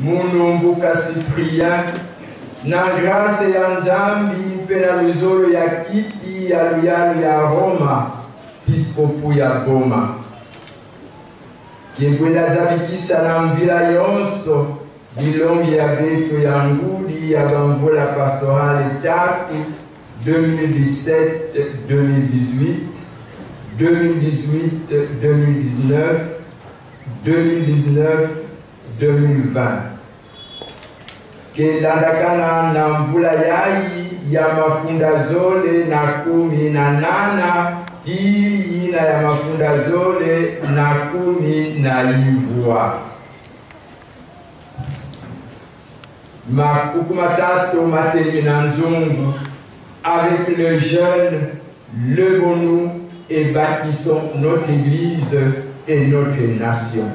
Mulumbuka Cyprien, na grâce ya Nzambi pena luzolo ya kiti ya luyalu ya Roma, piskopu ya Goma. Kiengwenda zabikisa na mvila yonso, bilongi ya beto ya ngudi ya bamvula pastorale 4, 2017-2018, 2018-2019, 2019-2020. Kelandakana na mvula yai ya mafunda zole na 18, hii ya mafunda zole na 10 Makuku matatu mateli na nzungu. Avec le jeune, levons-nous et bâtissons notre Église et notre nation.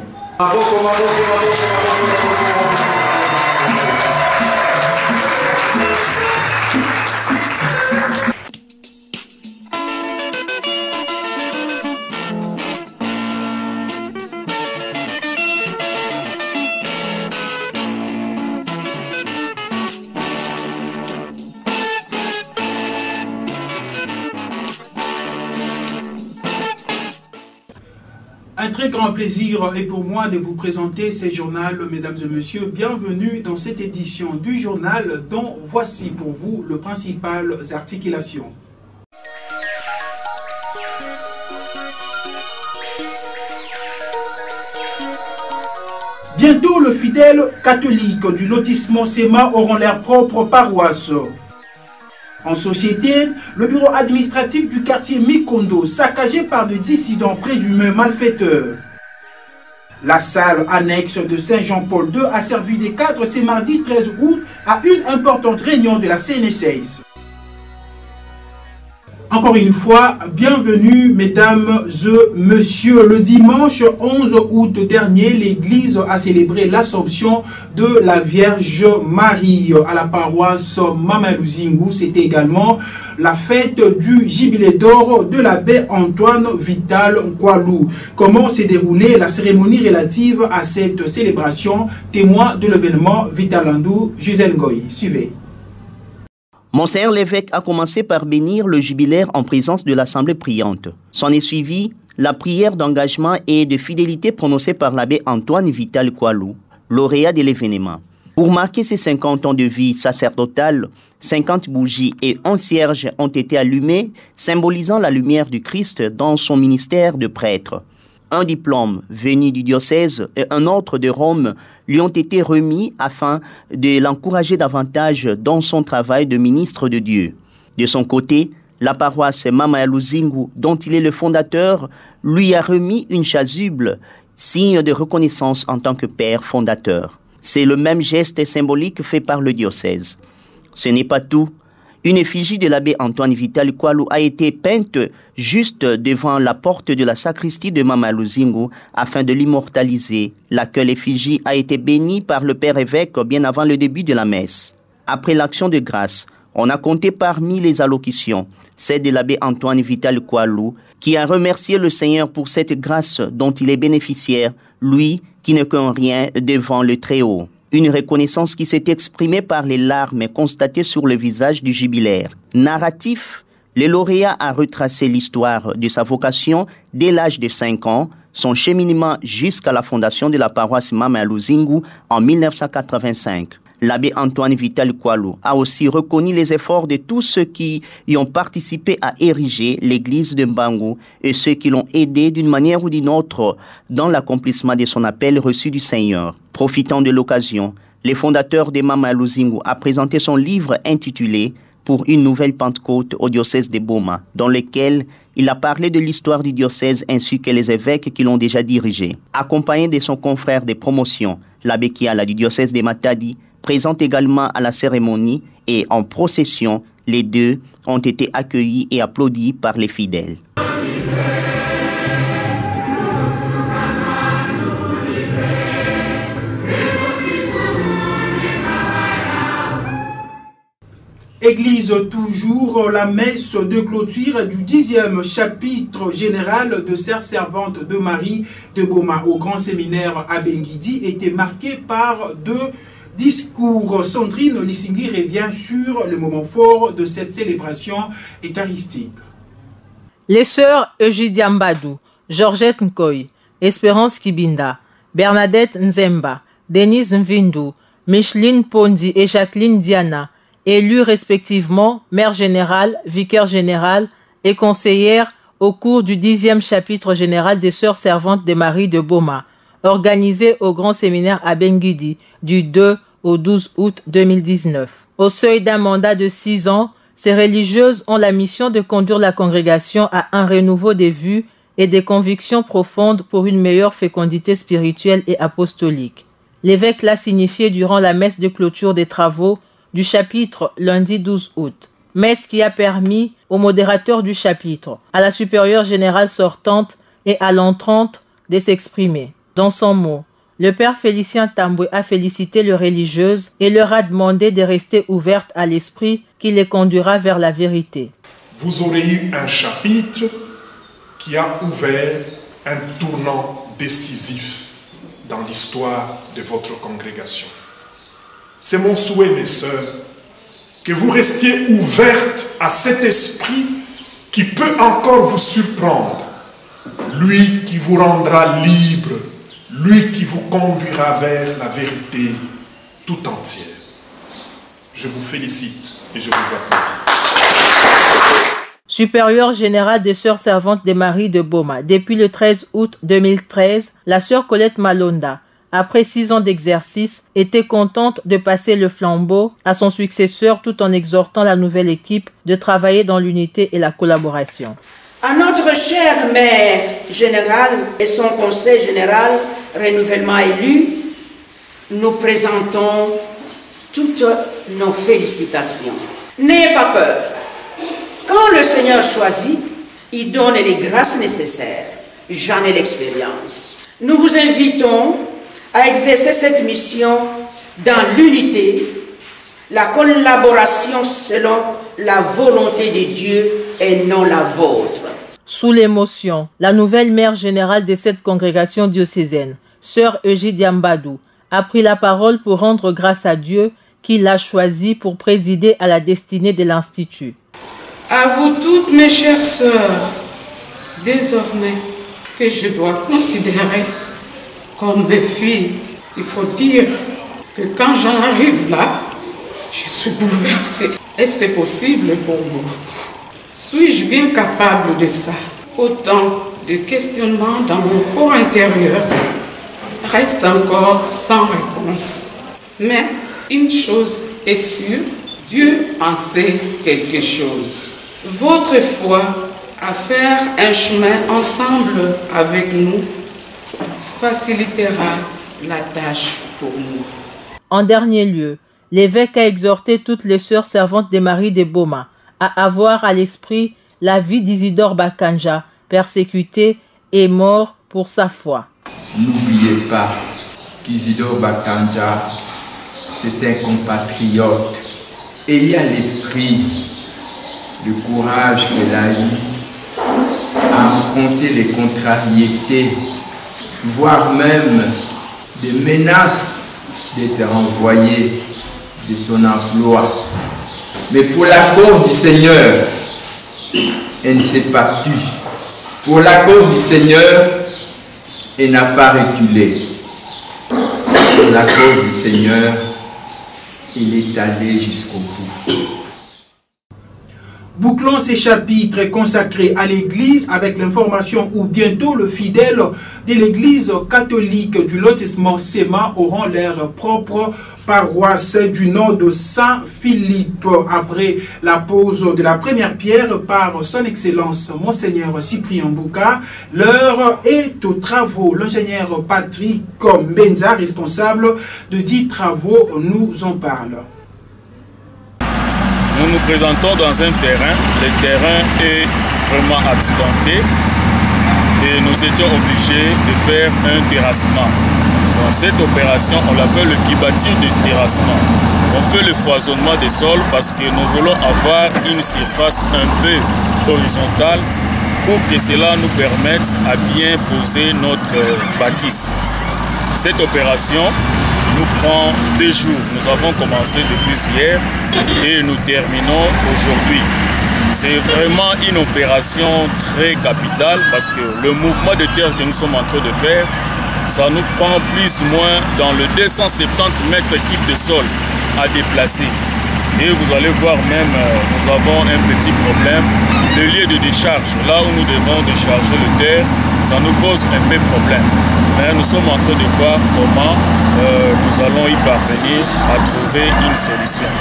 Un très grand plaisir est pour moi de vous présenter ce journal, mesdames et messieurs. Bienvenue dans cette édition du journal dont voici pour vous les principales articulations. Bientôt, les fidèles catholiques du lotissement SEMA auront leur propre paroisse. En société, le bureau administratif du quartier Mikondo, saccagé par des dissidents présumés malfaiteurs. La salle annexe de Saint-Jean-Paul II a servi de cadre ce mardi 13 août à une importante réunion de la CNSS. Encore une fois, bienvenue mesdames et messieurs. Le dimanche 11 août dernier, l'église a célébré l'Assomption de la Vierge Marie à la paroisse Mama Luzingu. C'était également la fête du jubilé d'or de l'abbé Antoine Vital Kwalou. Comment s'est déroulée la cérémonie relative à cette célébration? Témoin de l'événement Vitalandou, Gisèle Ngoï. Suivez. Monseigneur l'évêque a commencé par bénir le jubilaire en présence de l'Assemblée priante. S'en est suivi la prière d'engagement et de fidélité prononcée par l'abbé Antoine Vital Kwalou, lauréat de l'événement. Pour marquer ses 50 ans de vie sacerdotale, 50 bougies et 11 cierges ont été allumés, symbolisant la lumière du Christ dans son ministère de prêtre. Un diplôme venu du diocèse et un autre de Rome lui ont été remis afin de l'encourager davantage dans son travail de ministre de Dieu. De son côté, la paroisse Mama Luzingu, dont il est le fondateur, lui a remis une chasuble, signe de reconnaissance en tant que père fondateur. C'est le même geste symbolique fait par le diocèse. Ce n'est pas tout. Une effigie de l'abbé Antoine Vital Kwalou a été peinte juste devant la porte de la sacristie de Mama Luzingu afin de l'immortaliser, laquelle effigie a été bénie par le père évêque bien avant le début de la messe. Après l'action de grâce, on a compté parmi les allocutions celle de l'abbé Antoine Vital Kwalou qui a remercié le Seigneur pour cette grâce dont il est bénéficiaire, lui qui ne connaît rien devant le Très-Haut. Une reconnaissance qui s'est exprimée par les larmes constatées sur le visage du jubilaire. Narratif, le lauréat a retracé l'histoire de sa vocation dès l'âge de 5 ans, son cheminement jusqu'à la fondation de la paroisse Mama Luzingu en 1985. L'abbé Antoine Vital Kwalou a aussi reconnu les efforts de tous ceux qui y ont participé à ériger l'église de Mbangu et ceux qui l'ont aidé d'une manière ou d'une autre dans l'accomplissement de son appel reçu du Seigneur. Profitant de l'occasion, le fondateur de Mama Luzingu a présenté son livre intitulé « Pour une nouvelle Pentecôte au diocèse de Boma », dans lequel il a parlé de l'histoire du diocèse ainsi que les évêques qui l'ont déjà dirigé. Accompagné de son confrère de promotion, l'abbé Kiala du diocèse de Matadi, présent également à la cérémonie et en procession, les deux ont été accueillis et applaudis par les fidèles. Église toujours, la messe de clôture du 10e chapitre général de Sœurs servantes de Marie de Boma au grand séminaire à Benguidi était marquée par deux discours. Sandrine Lissingui revient sur le moment fort de cette célébration eucharistique. Les sœurs Eugédia Mbadou, Georgette Nkoy, Espérance Kibinda, Bernadette Nzemba, Denise Mvindu, Micheline Pondi et Jacqueline Diana, élues respectivement mère générale, vicaire général et conseillère au cours du 10e chapitre général des Sœurs servantes de Marie de Boma, organisé au grand séminaire à Benguidi du 2 au 12 août 2019. Au seuil d'un mandat de 6 ans, ces religieuses ont la mission de conduire la congrégation à un renouveau des vues et des convictions profondes pour une meilleure fécondité spirituelle et apostolique. L'évêque l'a signifié durant la messe de clôture des travaux du chapitre lundi 12 août. Messe qui a permis au modérateur du chapitre, à la supérieure générale sortante et à l'entrante de s'exprimer. Dans son mot, le père Félicien Tamboué a félicité les religieuses et leur a demandé de rester ouvertes à l'esprit qui les conduira vers la vérité. Vous aurez eu un chapitre qui a ouvert un tournant décisif dans l'histoire de votre congrégation. C'est mon souhait, mes sœurs, que vous restiez ouvertes à cet esprit qui peut encore vous surprendre, lui qui vous rendra libre, lui qui vous conduira vers la vérité tout entière. Je vous félicite et je vous applaudis. Supérieure générale des Sœurs servantes de Marie de Boma, depuis le 13 août 2013, la sœur Colette Malonda, après 6 ans d'exercice, était contente de passer le flambeau à son successeur tout en exhortant la nouvelle équipe de travailler dans l'unité et la collaboration. À notre chère mère générale et son conseil général renouvellement élu, nous présentons toutes nos félicitations. N'ayez pas peur. Quand le Seigneur choisit, il donne les grâces nécessaires. J'en ai l'expérience. Nous vous invitons à exercer cette mission dans l'unité, la collaboration selon la volonté de Dieu et non la vôtre. Sous l'émotion, la nouvelle mère générale de cette congrégation diocésaine, sœur Eugédia Mbadou, a pris la parole pour rendre grâce à Dieu qui l'a choisie pour présider à la destinée de l'Institut. À vous toutes mes chères sœurs, désormais que je dois considérer comme mes filles, il faut dire que quand j'en arrive là, je suis bouleversée. Est-ce que c'est possible pour moi? Suis-je bien capable de ça? Autant de questionnements dans mon fort intérieur restent encore sans réponse. Mais une chose est sûre, Dieu en sait quelque chose. Votre foi à faire un chemin ensemble avec nous facilitera la tâche pour nous. En dernier lieu, l'évêque a exhorté toutes les sœurs servantes de Marie de Boma à avoir à l'esprit la vie d'Isidore Bakanja, persécuté et mort pour sa foi. N'oubliez pas qu'Isidore Bakanja, c'est un compatriote. Ayez à l'esprit le courage qu'elle a eu à affronter les contrariétés, voire même des menaces d'être renvoyée de son emploi. Mais pour la cause du Seigneur, elle ne s'est pas tue. Pour la cause du Seigneur, elle n'a pas reculé. Pour la cause du Seigneur, il est allé jusqu'au bout. Bouclons ces chapitres consacrés à l'Église avec l'information où bientôt le fidèle de l'Église catholique du lotissement Séma auront leur propre paroisse du nom de Saint-Philippe. Après la pose de la première pierre par son Excellence Monseigneur Cyprien Bouka, l'heure est aux travaux. L'ingénieur Patrick Mbenza, responsable de 10 travaux, nous en parle. Nous nous présentons dans un terrain. Le terrain est vraiment accidenté et nous étions obligés de faire un terrassement. Dans cette opération, on l'appelle le kibati de terrassement. On fait le foisonnement des sols parce que nous voulons avoir une surface un peu horizontale pour que cela nous permette à bien poser notre bâtisse. Cette opération nous prend 2 jours. Nous avons commencé depuis hier et nous terminons aujourd'hui. C'est vraiment une opération très capitale parce que le mouvement de terre que nous sommes en train de faire, ça nous prend plus ou moins dans le 270 mètres cubes de sol à déplacer. Et vous allez voir même, nous avons un petit problème. Le lieu de décharge, là où nous devons décharger le terre, ça nous pose un peu de problème. Mais nous sommes en train de voir comment nous allons y parvenir à trouver une solution.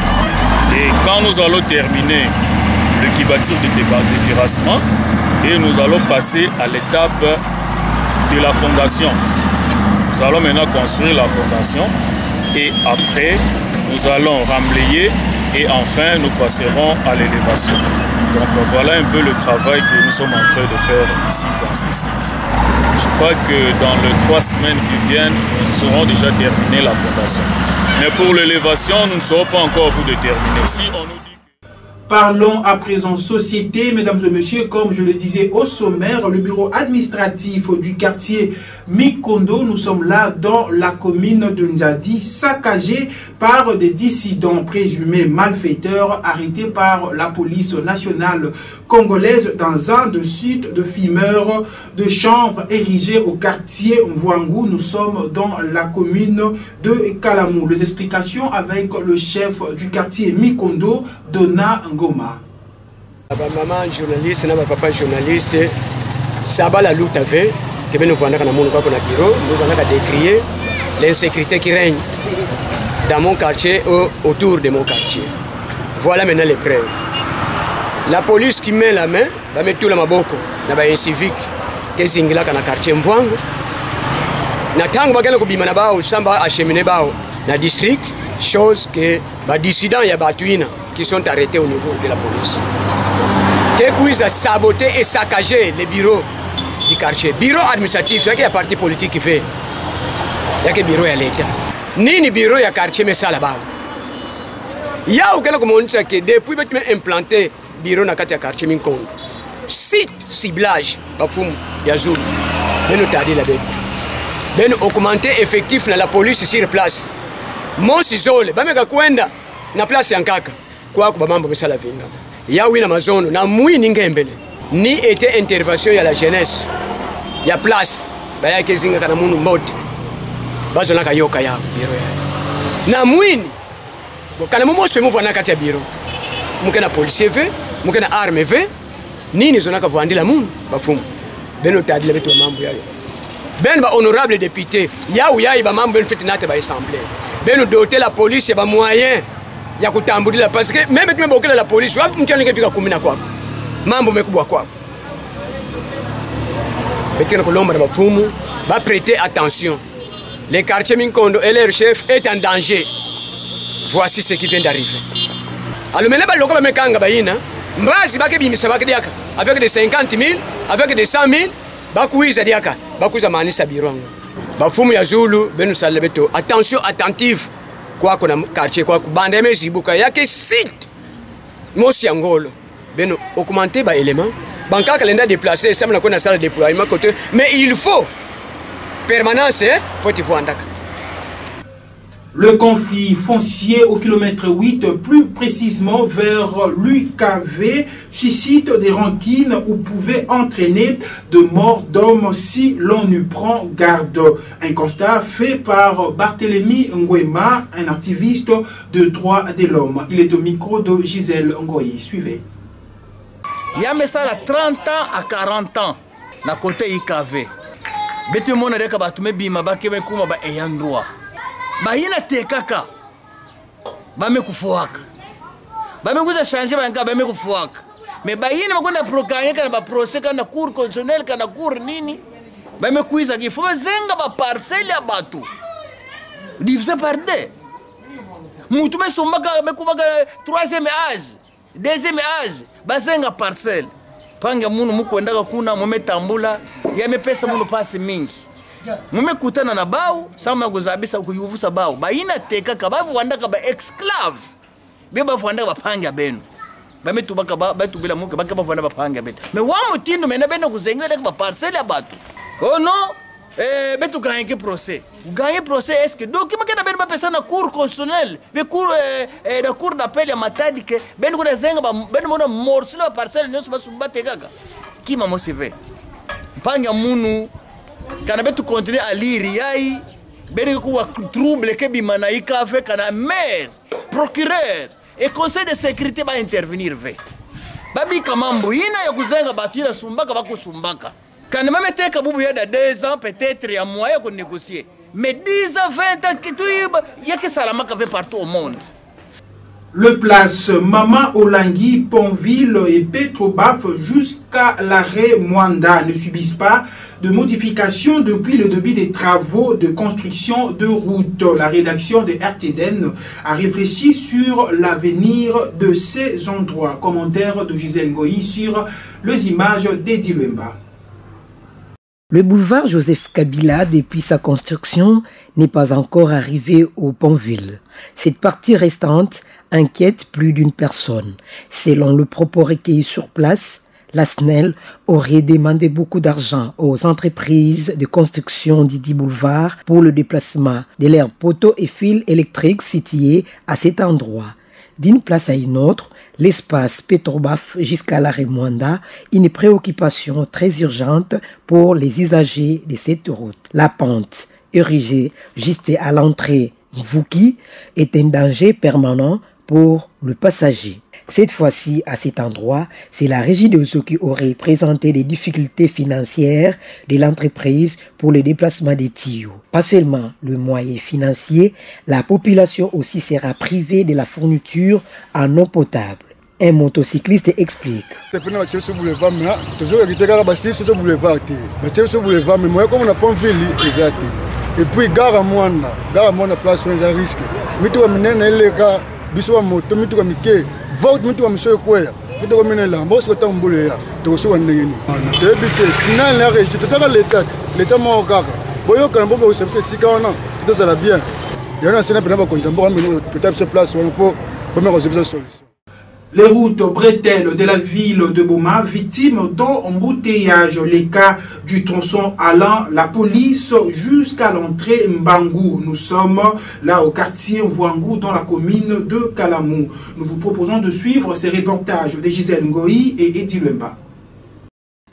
Et quand nous allons terminer le kibatir de terrassement, et nous allons passer à l'étape de la fondation. Nous allons maintenant construire la fondation et après nous allons remblayer et enfin nous passerons à l'élévation. Donc voilà un peu le travail que nous sommes en train de faire ici dans ce site. Je crois que dans les 3 semaines qui viennent, nous aurons déjà terminé la fondation. Mais pour l'élévation, nous ne serons pas encore vous de terminer. Si on nous dit... Parlons à présent société, mesdames et messieurs, comme je le disais au sommaire, le bureau administratif du quartier Mikondo, nous sommes là dans la commune de Nzadi, saccagé par des dissidents présumés malfaiteurs arrêtés par la police nationale congolaise dans un de sites de fumeurs de chanvre érigés au quartier Mvwangu. Nous sommes dans la commune de Kalamou. Les explications avec le chef du quartier Mikondo, Dona Ngoma. Maman journaliste, papa journaliste, ça va la lutte avec, que nous voyons dans mon bureau, nous allons décrire l'insécurité qui règne dans mon quartier ou autour de mon quartier. Voilà maintenant les preuves. La police qui met la main, va mettre tout le maboko, dans un civique, qui est dans le quartier Mvwangu. Na tango bakela kubima na bao samba acheminer bao na district, chose que les dissidents ya batuina qui sont arrêtés au niveau de la police. Qui a saboté et saccagé les bureaux du quartier. Bureau administratif, il y a un parti politique qui fait. Il y a un bureau à l'État. Ni bureau ya quartier mais ça là-bas. Il y a aucun comme on sait que depuis que tu as implanté bureau dans le quartier Minkondo, site ciblage, bafum yazou, ben nous t'as dit là-bas. Ben augmenter effectif dans la police sur place. Mon isole, ben me kwenda na place yankaka. Kwa mambo misala vinga. Ya wina mazono na mui ningembele. Ni était intervention ya la jeunesse. Ya place ba ya kezinga kana mundu mbote. Bazo naka yoka ya biro ya. Na muini. Kana mumo spe muvana kati ya biro. Mukena policier ve, mukena arme ve. Nini zonaka vandila mundu bafumu. Beno tadile betu mambo ya. Ben ba honorable député, ya ou ya ba mambo ben fitinate ba assemblée. Ben doter la police ba moyen ya kutambulila parce que même tu mbokela la police, wapi mtu aningefika 10 kwako. Mambo mekubwa kwako. Betena kolomba na bafumu, ba prêter attention. Le quartier Minkondo et leur chef est en danger. Voici ce qui vient d'arriver. Alors maintenant ba loka ba mekanga ba ina, mbazi ba kebimisa ba kediaka avec des 50 000, avec des 100 000. Bakuiza diaka, bakuiza manisa birongo. Bafumu ya Zulu, benu salebeto. Attention attentive kwa kuna quartier kwa bande mezibuka yake site. Mosi angolo. Benu augmenter ba élément. Banka calendrier déplacé, ça me na salle de déploiement côté, mais il faut permanence, faut y voir ndaka. Le conflit foncier au kilomètre 8, plus précisément vers l'UKV, suscite des rancines ou pouvait entraîner de morts d'hommes si l'on ne prend garde. Un constat fait par Barthélemy Ngwema, un activiste de droits de l'homme. Il est au micro de Gisèle Ngoyi. Suivez. Il y a ça à 30 ans à 40 ans, na côté IKV. Betu mona deka batume bima bakebe kuma ba eyandroa. Bahina tekaka bame kufuaka bame kuza changer banga bame kufuaka mais bahina bakwenda prokaye kana ba procès kana cour constitutionnel kana cour nini bame kuiza kifo zenga ba parcelle ya batu divisé par 2 mutu mesombaka mekubaka 3e âge 2e âge bazenga parcelle panga munu mukwendaka kuna mumetambula yamepesa munu pasi mingi mumekutana na bao sama kuzabisa kuyuvusa bao baina teka kabavu wandaka ba exclave beba vwanda bapanga beno bametubaka batubila muke bakaba vwanda bapanga beno me wa mutindo mena beno kuzengela ba parcelle abatu oh non betu gagner procès est-ce que donc makena beno ba pesa na cour constitutionnelle be cour da cour d'appel ya matadi ke beno ko zenga ba beno mona morceau ba parcelle nyoso basubate kaka kima mo CV panga munu kana betu continuer à lire yai beri kuwa trouble ke bimana ikafe kana maire procureur et conseil de sécurité va intervenir ve babi kamambo ina ya kuzenga batira sumbaka bakusumbaka kana même teka bubu ya da 2 ans peut-être ya moyen ko négocier mais 10 ans 20 ans kitu ya ke salama ka fait partout au monde. Le place Mama Olangui, Pontville et Petrobaf jusqu'à l'arrêt Mwanda ne subissent pas de modifications depuis le début des travaux de construction de routes. La rédaction de RTDN a réfléchi sur l'avenir de ces endroits. Commentaire de Gisèle Ngoï sur les images d'Eddie Lemba. Le boulevard Joseph Kabila, depuis sa construction, n'est pas encore arrivé au Pontville. Cette partie restante inquiète plus d'une personne. Selon le propos recueilli sur place, la SNEL aurait demandé beaucoup d'argent aux entreprises de construction d'Idi Boulevard pour le déplacement de leurs poteaux et fils électriques situés à cet endroit. D'une place à une autre, l'espace Petrobaf jusqu'à l'arrêt Mwanda, une préoccupation très urgente pour les usagers de cette route. La pente érigée juste à l'entrée Vuki est un danger permanent pour le passager. Cette fois-ci, à cet endroit, c'est la régie de Eaux qui aurait présenté des difficultés financières de l'entreprise pour le déplacement des tuyaux. Pas seulement le moyen financier, la population aussi sera privée de la fourniture en eau potable. Un motocycliste explique. Et puis gare à Mwanda place où il risque. Mitu minene ile ka biso moto mitu mike vote mitu mshoyo kwea. Mitu minela mboso tambule ya. To so ndengeni. Debite final la régie to saka l'état mo kaka. Boyo kana bomba usebise sikana to sala bien. Yana sena pena ba konjambo peut-être sur place on peut bomba usebise solution. Les routes bretelles de la ville de Boma, victimes d'embouteillage. Les cas du tronçon allant la police jusqu'à l'entrée Mbangou. Nous sommes là au quartier Mvouangou dans la commune de Kalamou. Nous vous proposons de suivre ces reportages de Gisèle Ngoï et Eddie Lemba.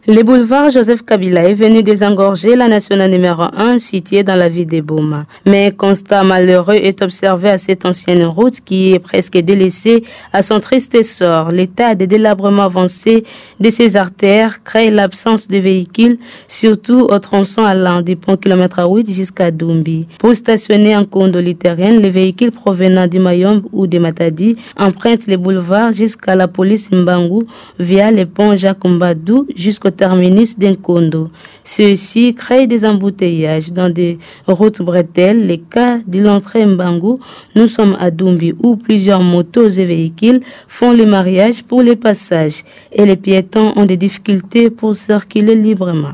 Le boulevard Joseph Kabila est venu désengorger la nationale numéro 1 située dans la ville de Boma. Mais un constat malheureux est observé à cette ancienne route qui est presque délaissée à son triste sort. L'état de délabrement avancé de ces artères crée l'absence de véhicules, surtout au tronçon allant du pont km 8 jusqu'à Dumbi. Pour stationner en Kondo litérienne, les véhicules provenant du Mayombe ou de Matadi empruntent les boulevards jusqu'à la police Mbangou via le pont Jacques Mbadou jusqu'au terminus d'Nkondo. Ceux-ci créent des embouteillages dans des routes bretelles. Les cas de l'entrée Mbangou, nous sommes à Dumbi où plusieurs motos et véhicules font le mariage pour les passages et les piétons ont des difficultés pour circuler librement.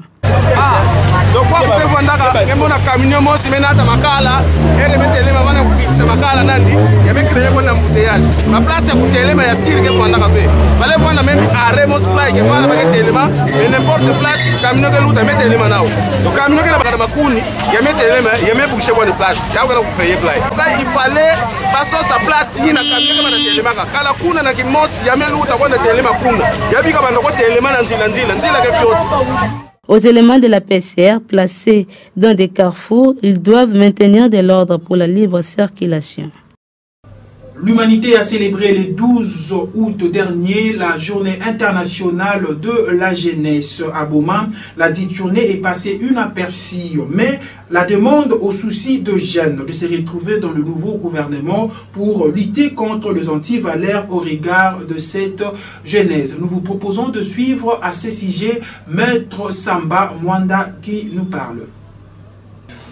Donc kwa kutevandaka ngembo na camion mosi menata makala ere metelema bana kukisa makala nandi yamekreye kwa mbouteillage ma place ya kutelema ya siri ke kwandaka pe bale bwana même arrêt mos play ke bwana ba telema mais n'importe place camion ke luta metelema nao donc camion ke na bakata makuni ya metelema ya meboucher kwa de place ya kwa kupayer play il fallait passer sa place ni na camion ke bana telema kala kuna na kimosi ya meluta kwa telema kuna ya bika bana kwa telema na nzila ke fiot. Aux éléments de la PCR placés dans des carrefours, ils doivent maintenir de l'ordre pour la libre circulation. L'humanité a célébré le 12 août dernier la journée internationale de la jeunesse à Boma. La dite journée est passée inaperçue, mais la demande au souci de jeunes de se retrouver dans le nouveau gouvernement pour lutter contre les antivaleurs au regard de cette jeunesse. Nous vous proposons de suivre à ce sujet Maître Samba Mwanda qui nous parle.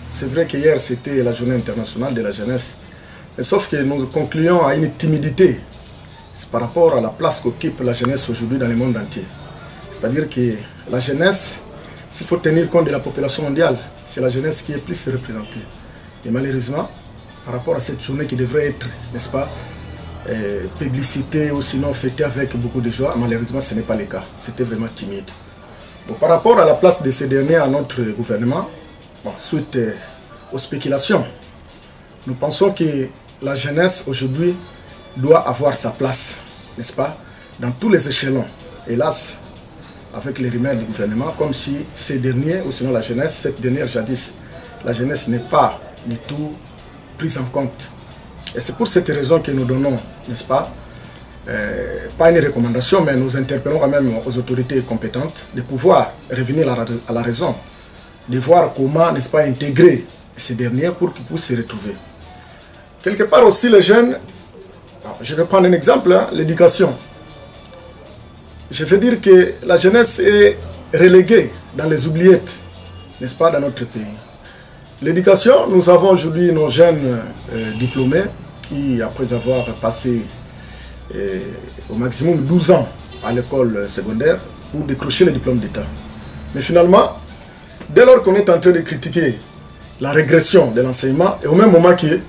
C'est vrai qu'hier c'était la journée internationale de la jeunesse. Mais sauf que nous concluons à une timidité par rapport à la place qu'occupe la jeunesse aujourd'hui dans le monde entier. C'est-à-dire que la jeunesse, s'il faut tenir compte de la population mondiale, c'est la jeunesse qui est plus représentée. Et malheureusement, par rapport à cette journée qui devrait être, n'est-ce pas, publicité ou sinon fêtée avec beaucoup de joie, malheureusement ce n'est pas le cas. C'était vraiment timide. Bon, par rapport à la place de ces derniers à notre gouvernement, bon, suite aux spéculations, nous pensons que la jeunesse aujourd'hui doit avoir sa place, n'est-ce pas, dans tous les échelons. Hélas, avec les rumeurs du gouvernement, comme si ces derniers, ou sinon la jeunesse, cette dernière jadis, la jeunesse n'est pas du tout prise en compte. Et c'est pour cette raison que nous donnons, n'est-ce pas, pas une recommandation, mais nous interpellons quand même aux autorités compétentes de pouvoir revenir à la raison, de voir comment, n'est-ce pas, intégrer ces derniers pour qu'ils puissent se retrouver. Quelque part aussi, les jeunes, je vais prendre un exemple, hein, l'éducation. Je veux dire que la jeunesse est reléguée dans les oubliettes, n'est-ce pas, dans notre pays. L'éducation, nous avons aujourd'hui nos jeunes diplômés qui, après avoir passé au maximum 12 ans à l'école secondaire, pour décrocher le diplôme d'État. Mais finalement, dès lors qu'on est en train de critiquer la régression de l'enseignement, et au même moment que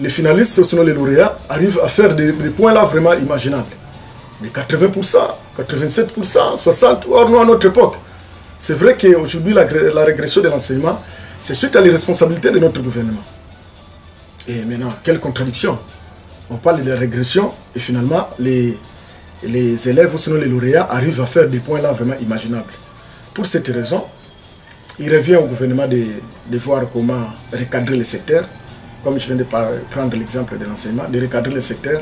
les finalistes, ou sinon les lauréats, arrivent à faire des points là vraiment imaginables. De 80%, 87%, 60%, or nous à notre époque. C'est vrai qu'aujourd'hui la régression de l'enseignement, c'est suite à l'irresponsabilité de notre gouvernement. Et maintenant, quelle contradiction. On parle de la régression et finalement les élèves ou sinon les lauréats arrivent à faire des points là vraiment imaginables. Pour cette raison, il revient au gouvernement de voir comment recadrer le secteur, comme je viens de prendre l'exemple de l'enseignement, de recadrer le secteur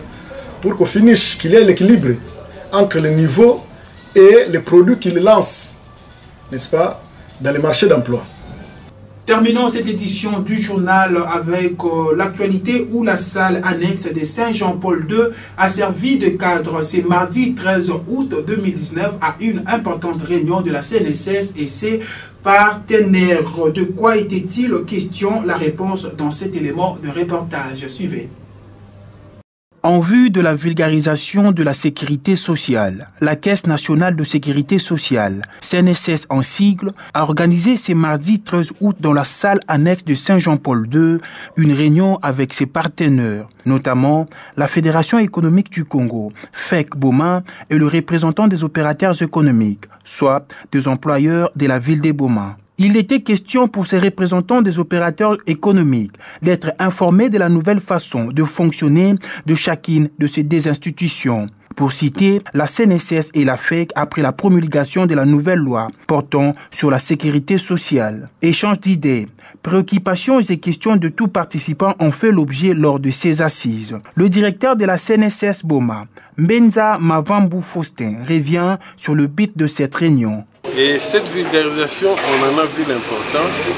pour qu'au finish, qu'il y ait l'équilibre entre le niveau et les produits qu'il lance, n'est-ce pas, dans les marchés d'emploi. Terminons cette édition du journal avec l'actualité où la salle annexe de Saint-Jean-Paul II a servi de cadre. C'est mardi 13 août 2019 à une importante réunion de la CNSS et ses partenaires. De quoi était-il question? La réponse dans cet élément de reportage. Suivez. En vue de la vulgarisation de la sécurité sociale, la Caisse nationale de sécurité sociale, CNSS en sigle, a organisé ce mardi 13 août dans la salle annexe de Saint-Jean-Paul II une réunion avec ses partenaires, notamment la Fédération économique du Congo, FEC Boma, et le représentant des opérateurs économiques, soit des employeurs de la ville de Boma. Il était question pour ces représentants des opérateurs économiques d'être informés de la nouvelle façon de fonctionner de chacune de ces deux institutions. Pour citer, la CNSS et la FEC après la promulgation de la nouvelle loi portant sur la sécurité sociale. Échange d'idées, préoccupations et questions de tout participant ont fait l'objet lors de ces assises. Le directeur de la CNSS Boma, Mbenza Mavambu Faustin, revient sur le but de cette réunion. Et cette vulgarisation, on en a vu l'importance.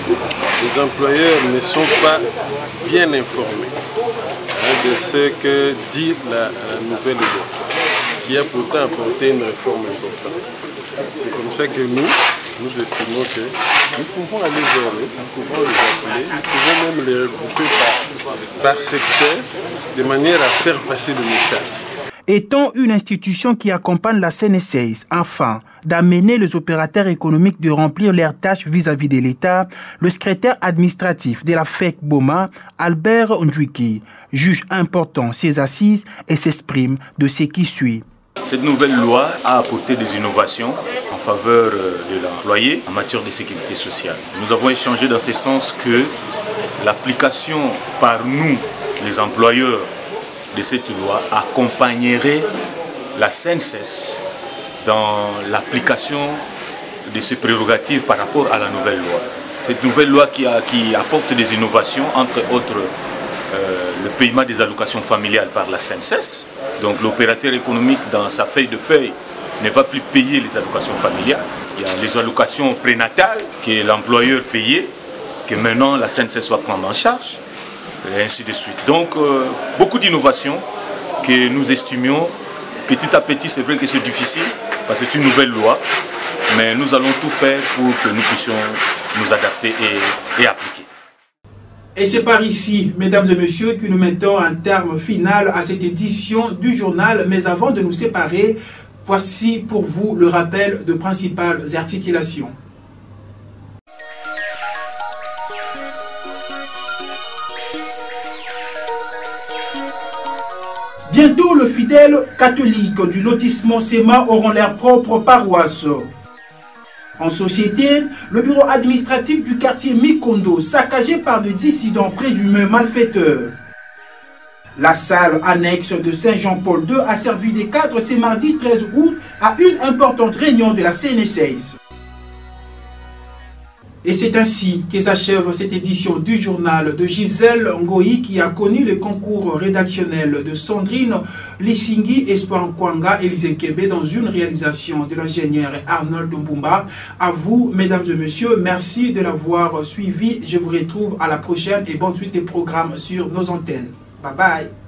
Les employeurs ne sont pas bien informés de ce que dit la nouvelle loi, qui a pourtant apporté une réforme importante. C'est comme ça que nous estimons que nous pouvons aller vers eux, nous pouvons les appeler, nous pouvons même les regrouper par secteur, de manière à faire passer le message. Étant une institution qui accompagne la CNSS afin d'amener les opérateurs économiques de remplir leurs tâches vis-à-vis de l'État, le secrétaire administratif de la FEC Boma, Albert Ndwiki, juge important ces assises et s'exprime de ce qui suit. Cette nouvelle loi a apporté des innovations en faveur de l'employé en matière de sécurité sociale. Nous avons échangé dans ce sens que l'application par nous, les employeurs, de cette loi accompagnerait la CNSS dans l'application de ses prérogatives par rapport à la nouvelle loi. Cette nouvelle loi qui apporte des innovations, entre autres le paiement des allocations familiales par la CNSS. Donc l'opérateur économique dans sa feuille de paie ne va plus payer les allocations familiales. Il y a les allocations prénatales que l'employeur payait, que maintenant la CNSS va prendre en charge. Et ainsi de suite. Donc, beaucoup d'innovations que nous estimions. Petit à petit, c'est vrai que c'est difficile, parce que c'est une nouvelle loi, mais nous allons tout faire pour que nous puissions nous adapter et appliquer. Et c'est par ici, mesdames et messieurs, que nous mettons un terme final à cette édition du journal. Mais avant de nous séparer, voici pour vous le rappel de principales articulations. Bientôt, les fidèles catholiques du lotissement SEMA auront leur propre paroisse. En société, le bureau administratif du quartier Mikondo, saccagé par des dissidents présumés malfaiteurs. La salle annexe de Saint-Jean-Paul II a servi de cadre ce mardi 13 août à une importante réunion de la CNSS. Et c'est ainsi que s'achève cette édition du journal de Gisèle Ngoï qui a connu le concours rédactionnel de Sandrine Lissingui, Espoir Nkwanga et Lise Kebe dans une réalisation de l'ingénieur Arnold Mbumba. À vous, mesdames et messieurs, merci de l'avoir suivi. Je vous retrouve à la prochaine et bonne suite des programmes sur nos antennes. Bye bye.